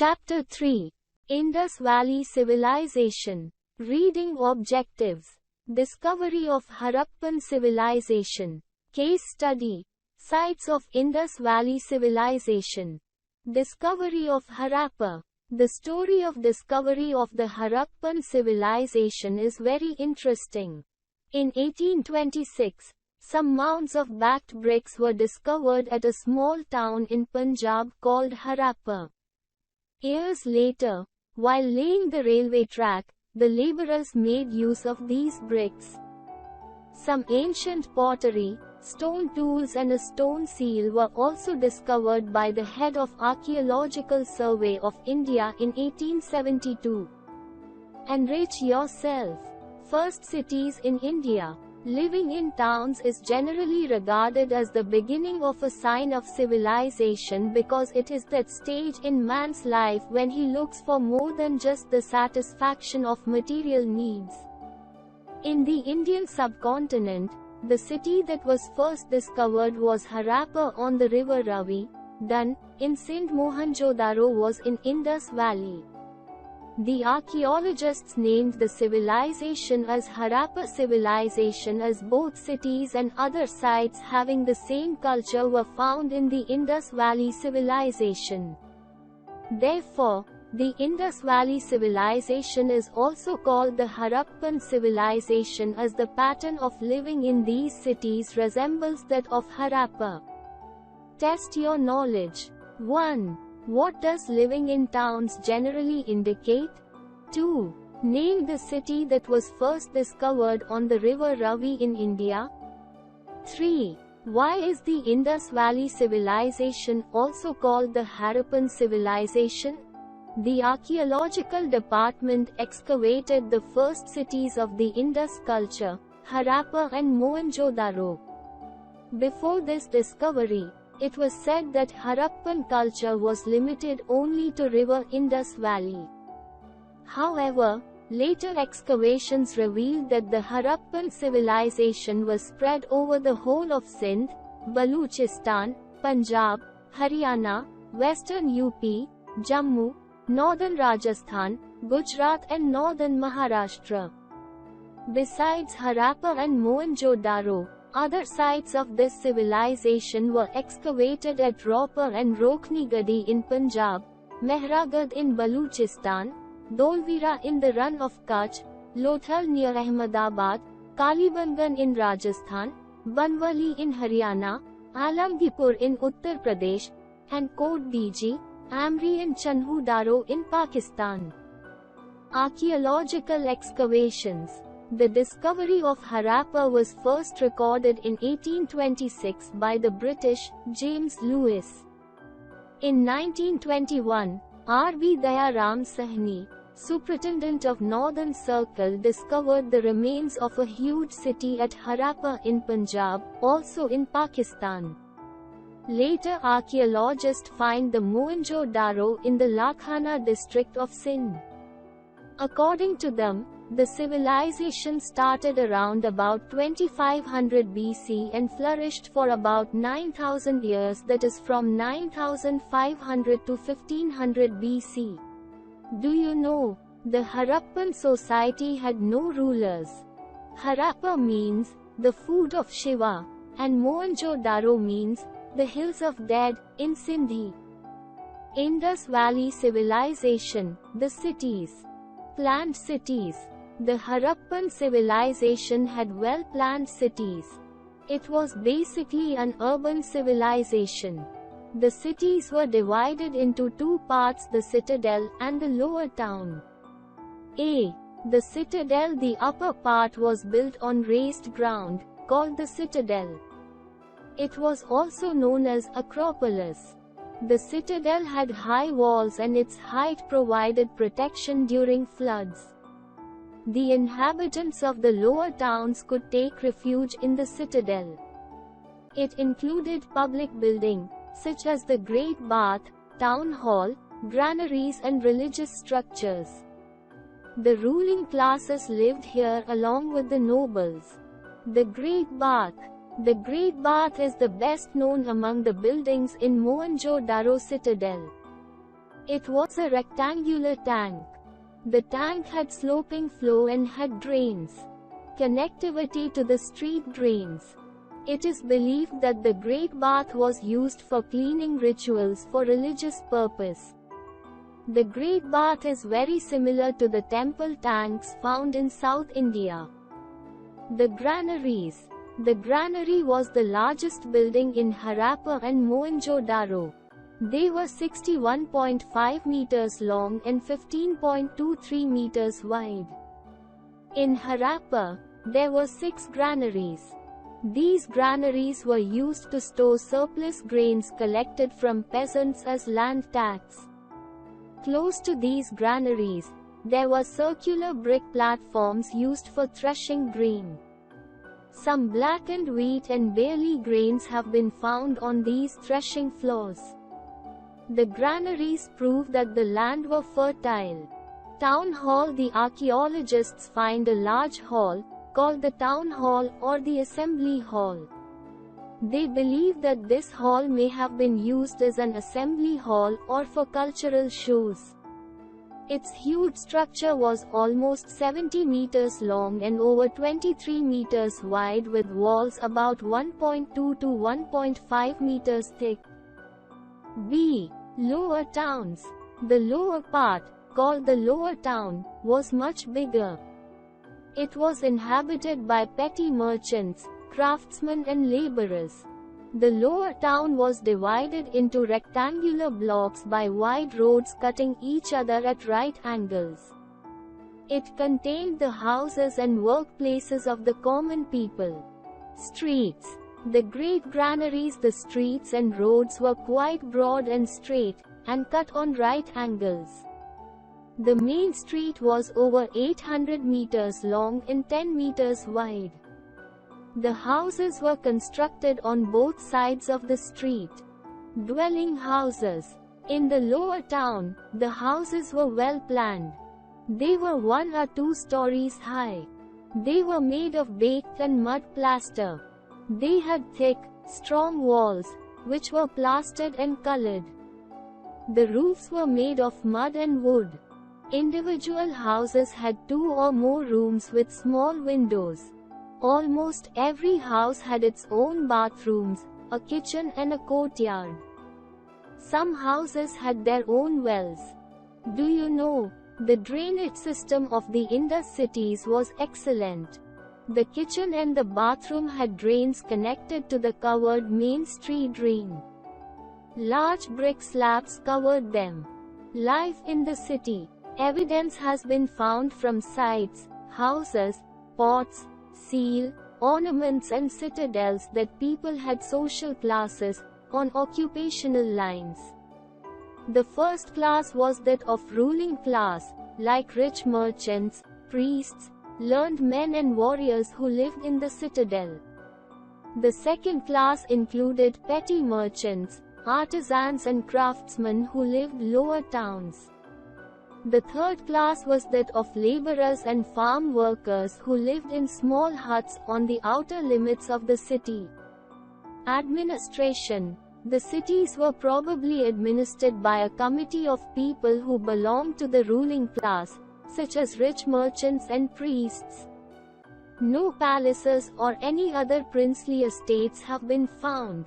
Chapter 3. Indus Valley Civilization. Reading Objectives. Discovery of Harappan Civilization. Case Study. Sites of Indus Valley Civilization. Discovery of Harappa. The story of discovery of the Harappan civilization is very interesting. In 1826, some mounds of backed bricks were discovered at a small town in Punjab called Harappa. Years later, while laying the railway track, the laborers made use of these bricks. Some ancient pottery, stone tools and a stone seal were also discovered by the head of Archaeological Survey of India in 1872. Enrich yourself. First cities in India. Living in towns is generally regarded as the beginning of a sign of civilization because it is that stage in man's life when he looks for more than just the satisfaction of material needs. In the Indian subcontinent, the city that was first discovered was Harappa on the river Ravi. Then, in Sindh, Mohenjo-daro was in Indus Valley. The archaeologists named the civilization as Harappa civilization as both cities and other sites having the same culture were found in the Indus Valley civilization. Therefore, the Indus Valley civilization is also called the Harappan civilization as the pattern of living in these cities resembles that of Harappa. Test your knowledge. 1. What does living in towns generally indicate? 2. Name the city that was first discovered on the river Ravi in India. 3. Why is the Indus Valley civilization also called the Harappan civilization? The archaeological department excavated the first cities of the Indus culture, Harappa and Mohenjo-daro. Before this discovery, it was said that Harappan culture was limited only to river Indus Valley. However, later excavations revealed that the Harappan civilization was spread over the whole of Sindh, Baluchistan, Punjab, Haryana, western UP, Jammu, northern Rajasthan, Gujarat and northern Maharashtra. Besides Harappa and Mohenjo-daro, other sites of this civilization were excavated at Ropar and Rokhnigadi in Punjab, Mehragarh in Baluchistan, Dholvira in the Run of Kutch, Lothal near Ahmedabad, Kalibangan in Rajasthan, Banwali in Haryana, Alamgipur in Uttar Pradesh, and Kot Diji, Amri and Chanhu-daro in Pakistan. Archaeological excavations. The discovery of Harappa was first recorded in 1826 by the British, James Lewis. In 1921, R.B. Dayaram Sahni, Superintendent of Northern Circle, discovered the remains of a huge city at Harappa in Punjab, also in Pakistan. Later archaeologists find the Mohenjo-daro in the Lakhana district of Sindh. According to them, the civilization started around about 2500 BC and flourished for about 9000 years, that is from 9500 to 1500 BC. Do you know, the Harappan society had no rulers. Harappa means, the food of Shiva, and Mohenjo-daro means, the hills of dead, in Sindhi. Indus Valley civilization, the cities. Planned cities. The Harappan civilization had well-planned cities. It was basically an urban civilization. The cities were divided into two parts, the citadel and the lower town. A. The citadel. The upper part was built on raised ground, called the citadel. It was also known as Acropolis. The citadel had high walls and its height provided protection during floods. The inhabitants of the lower towns could take refuge in the citadel. It included public buildings, such as the Great Bath, Town Hall, granaries and religious structures. The ruling classes lived here along with the nobles. The Great Bath. The Great Bath is the best known among the buildings in Mohenjo-daro citadel. It was a rectangular tank. The tank had sloping floor and had drains. Connectivity to the street drains. It is believed that the Great Bath was used for cleaning rituals for religious purpose. The Great Bath is very similar to the temple tanks found in South India. The granaries. The granary was the largest building in Harappa and Mohenjo-daro. They were 61.5 meters long and 15.23 meters wide. In Harappa, there were 6 granaries. These granaries were used to store surplus grains collected from peasants as land tax. Close to these granaries, there were circular brick platforms used for threshing grain. Some blackened wheat and barley grains have been found on these threshing floors. The granaries prove that the land were fertile. Town hall. The archaeologists find a large hall, called the town hall or the assembly hall. They believe that this hall may have been used as an assembly hall or for cultural shows. Its huge structure was almost 70 meters long and over 23 meters wide, with walls about 1.2 to 1.5 meters thick. B. Lower towns. The lower part, called the lower town, was much bigger. It was inhabited by petty merchants, craftsmen and laborers. The lower town was divided into rectangular blocks by wide roads cutting each other at right angles. It contained the houses and workplaces of the common people. Streets. The great granaries. The streets and roads were quite broad and straight, and cut on right angles. The main street was over 800 meters long and 10 meters wide. The houses were constructed on both sides of the street. Dwelling houses. In the lower town, the houses were well planned. They were 1 or 2 stories high. They were made of baked and mud plaster. They had thick, strong walls, which were plastered and colored. The roofs were made of mud and wood. Individual houses had 2 or more rooms with small windows. Almost every house had its own bathrooms, a kitchen and a courtyard. Some houses had their own wells. Do you know, the drainage system of the Indus cities was excellent. The kitchen and the bathroom had drains connected to the covered main street drain. Large brick slabs covered them. Life in the city. Evidence has been found from sites, houses, pots, seal, ornaments and citadels that people had social classes, on occupational lines. The first class was that of ruling class, like rich merchants, priests, learned men and warriors who lived in the citadel. The second class included petty merchants, artisans and craftsmen who lived lower towns. The third class was that of laborers and farm workers who lived in small huts on the outer limits of the city. Administration. The cities were probably administered by a committee of people who belonged to the ruling class, such as rich merchants and priests. No palaces or any other princely estates have been found.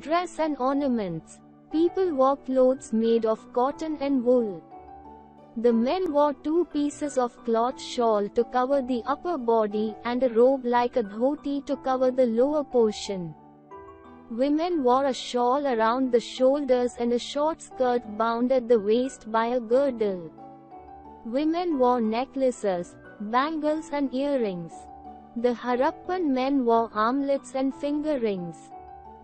Dress and ornaments. People wore clothes made of cotton and wool. The men wore 2 pieces of cloth shawl to cover the upper body and a robe like a dhoti to cover the lower portion. Women wore a shawl around the shoulders and a short skirt bound at the waist by a girdle. Women wore necklaces, bangles and earrings. The Harappan men wore armlets and finger rings.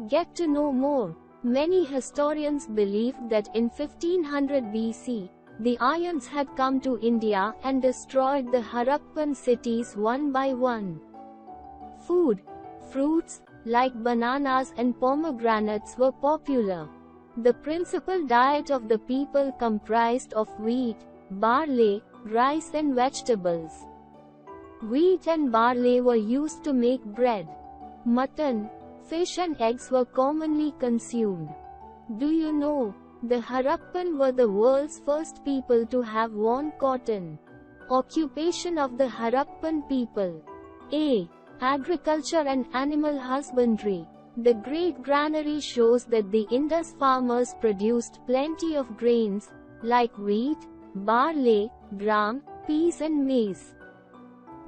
Get to know more. Many historians believe that in 1500 BC, the Aryans had come to India and destroyed the Harappan cities one by one. Food. Fruits, like bananas and pomegranates, were popular. The principal diet of the people comprised of wheat, barley, rice and vegetables. Wheat and barley were used to make bread. Mutton, fish and eggs were commonly consumed. Do you know, The Harappan were the world's first people to have worn cotton. Occupation of the Harappan people. A. Agriculture and animal husbandry. The great granary shows that the Indus farmers produced plenty of grains, like wheat, barley, gram, peas and maize.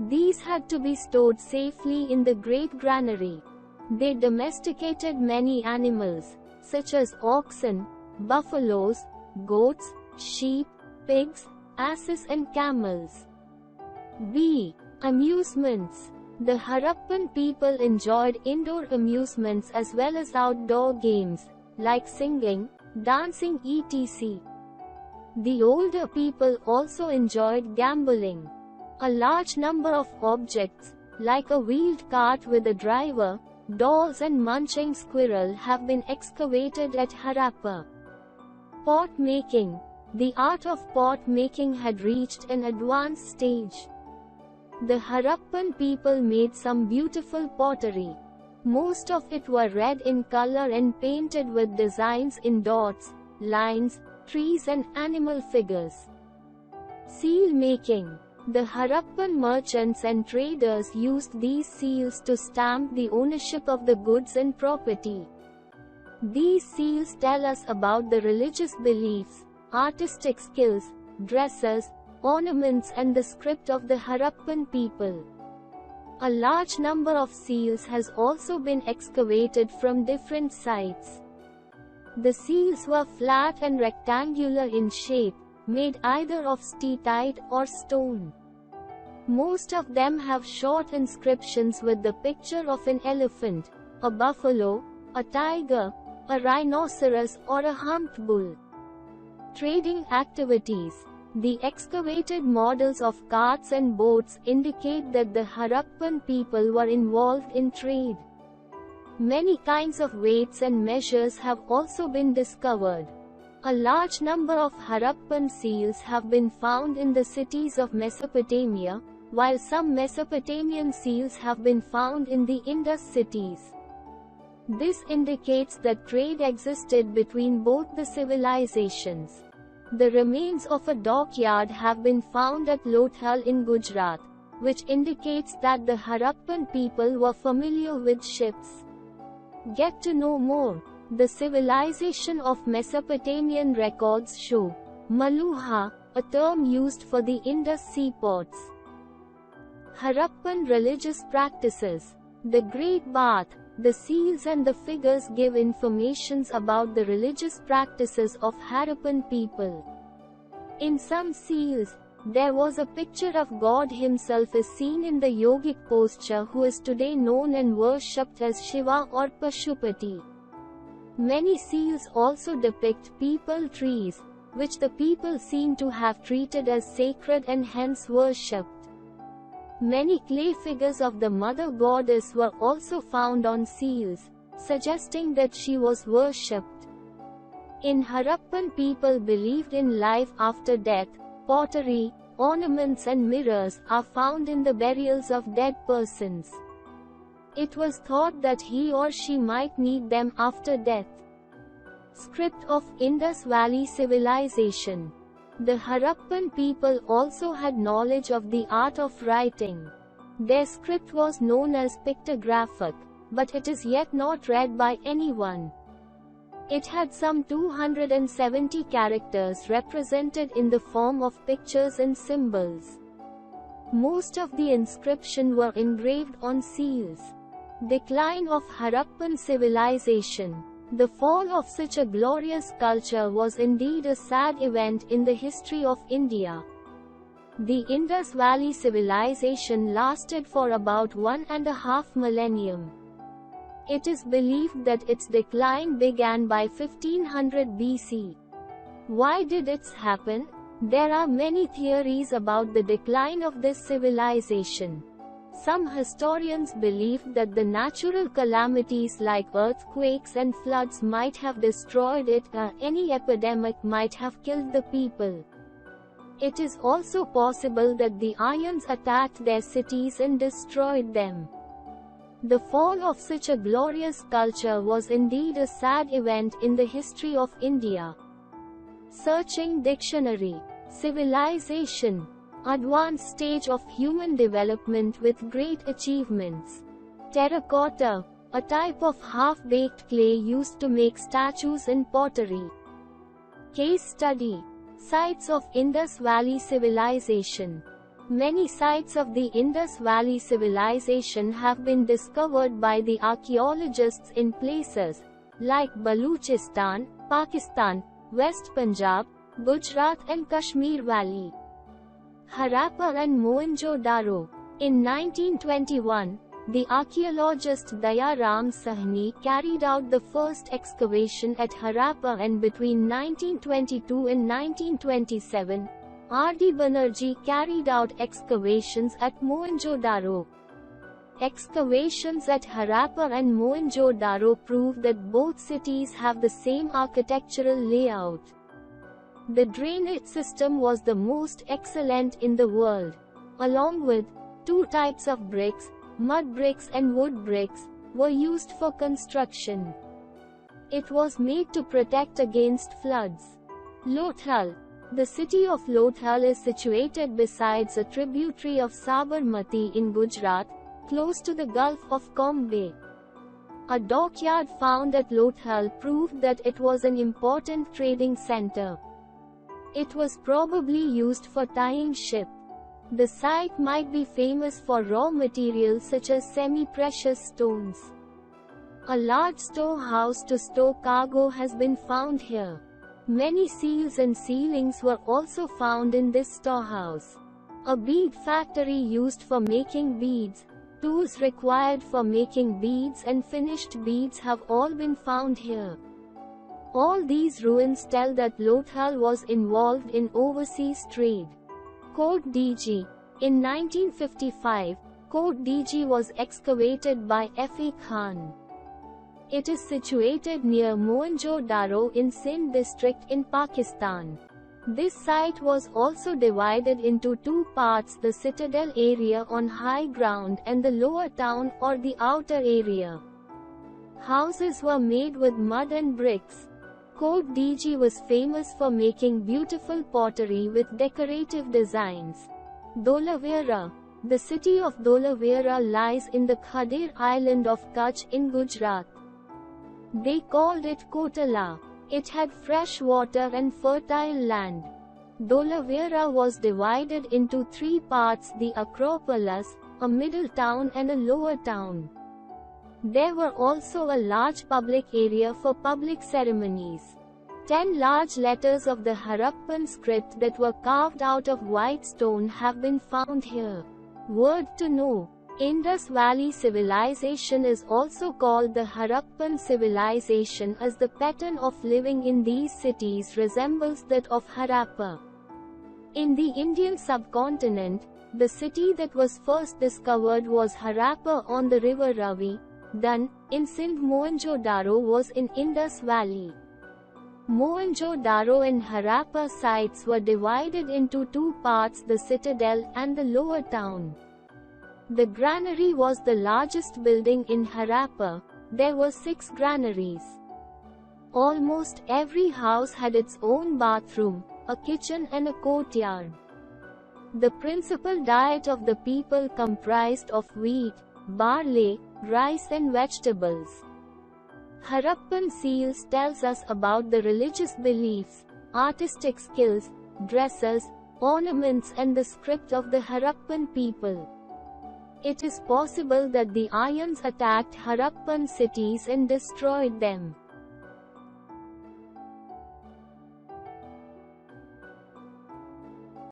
These had to be stored safely in the great granary. They domesticated many animals, such as oxen, buffaloes, goats, sheep, pigs, asses and camels. B. Amusements. The Harappan people enjoyed indoor amusements as well as outdoor games, like singing, dancing etc. The older people also enjoyed gambling. A large number of objects, like a wheeled cart with a driver, dolls and munching squirrel have been excavated at Harappa. Pot making. The art of pot making had reached an advanced stage. The Harappan people made some beautiful pottery. Most of it were red in color and painted with designs in dots, lines, trees and animal figures. Seal making. The Harappan merchants and traders used these seals to stamp the ownership of the goods and property. These seals tell us about the religious beliefs, artistic skills, dresses, ornaments and the script of the Harappan people. A large number of seals has also been excavated from different sites. The seals were flat and rectangular in shape, made either of steatite or stone. Most of them have short inscriptions with the picture of an elephant, a buffalo, a tiger, a rhinoceros or a humped bull. Trading activities. The excavated models of carts and boats indicate that the Harappan people were involved in trade. Many kinds of weights and measures have also been discovered. A large number of Harappan seals have been found in the cities of Mesopotamia, while some Mesopotamian seals have been found in the Indus cities. This indicates that trade existed between both the civilizations. The remains of a dockyard have been found at Lothal in Gujarat, which indicates that the Harappan people were familiar with ships. Get to know more. The civilization of Mesopotamian records show Maluha, a term used for the Indus seaports. Harappan religious practices. The Great Bath. The seals and the figures give informations about the religious practices of Harappan people. In some seals, there was a picture of God himself is seen in the yogic posture, who is today known and worshipped as Shiva or Pashupati. Many seals also depict peepal trees, which the people seem to have treated as sacred and hence worshipped. Many clay figures of the mother goddess were also found on seals, suggesting that she was worshipped. In Harappan, people believed in life after death. Pottery, ornaments and mirrors are found in the burials of dead persons. It was thought that he or she might need them after death. Script of Indus Valley Civilization. The Harappan people also had knowledge of the art of writing. Their script was known as pictographic, but it is yet not read by anyone. It had some 270 characters represented in the form of pictures and symbols. Most of the inscriptions were engraved on seals. Decline of Harappan civilization. The fall of such a glorious culture was indeed a sad event in the history of India. The Indus Valley civilization lasted for about 1.5 millennium. It is believed that its decline began by 1500 BC. Why did it happen? There are many theories about the decline of this civilization. Some historians believe that the natural calamities like earthquakes and floods might have destroyed it, or any epidemic might have killed the people. It is also possible that the Aryans attacked their cities and destroyed them. The fall of such a glorious culture was indeed a sad event in the history of India. Searching dictionary. Civilization. Advanced stage of human development with great achievements. Terracotta. A type of half-baked clay used to make statues and pottery. Case study. Sites of Indus Valley Civilization. Many sites of the Indus Valley Civilization have been discovered by the archaeologists in places like Baluchistan, Pakistan, West Punjab, Gujarat and Kashmir Valley. Harappa and Mohenjo-daro. In 1921, the archaeologist Dayaram Sahni carried out the first excavation at Harappa, and between 1922 and 1927, R.D. Banerjee carried out excavations at Mohenjo-daro. Excavations at Harappa and Mohenjo-daro prove that both cities have the same architectural layout. The drainage system was the most excellent in the world. Along with two types of bricks, mud bricks and wood bricks, were used for construction. It was made to protect against floods. Lothal. The city of Lothal is situated besides a tributary of Sabarmati in Gujarat, close to the Gulf of Cambay. A dockyard found at Lothal proved that it was an important trading center. It was probably used for tying ship. The site might be famous for raw materials such as semi-precious stones. A large storehouse to store cargo has been found here. Many seals and sealings were also found in this storehouse. A bead factory used for making beads, tools required for making beads and finished beads have all been found here. All these ruins tell that Lothal was involved in overseas trade. Kot Diji. In 1955, Kot Diji was excavated by F.A. Khan. It is situated near Mohenjo-daro in Sindh district in Pakistan. This site was also divided into two parts: the citadel area on high ground and the lower town or the outer area. Houses were made with mud and bricks. Kot Diji was famous for making beautiful pottery with decorative designs. Dholavira. The city of Dholavira lies in the Khadir island of Kutch in Gujarat. They called it Kotala. It had fresh water and fertile land. Dholavira was divided into three parts: the Acropolis, a middle town and a lower town. There were also a large public area for public ceremonies. 10 large letters of the Harappan script that were carved out of white stone have been found here. Word to know. Indus Valley Civilization is also called the Harappan Civilization as the pattern of living in these cities resembles that of Harappa. In the Indian subcontinent, the city that was first discovered was Harappa on the river Ravi. Then, in Sindh, Mohenjo-daro was in Indus Valley. Mohenjo-daro and Harappa sites were divided into two parts: the citadel and the lower town. The granary was the largest building in Harappa. There were 6 granaries. Almost every house had its own bathroom, a kitchen and a courtyard. The principal diet of the people comprised of wheat, barley, rice and vegetables. Harappan seals tells us about the religious beliefs, artistic skills, dresses, ornaments and the script of the Harappan people. It is possible that the Aryans attacked Harappan cities and destroyed them.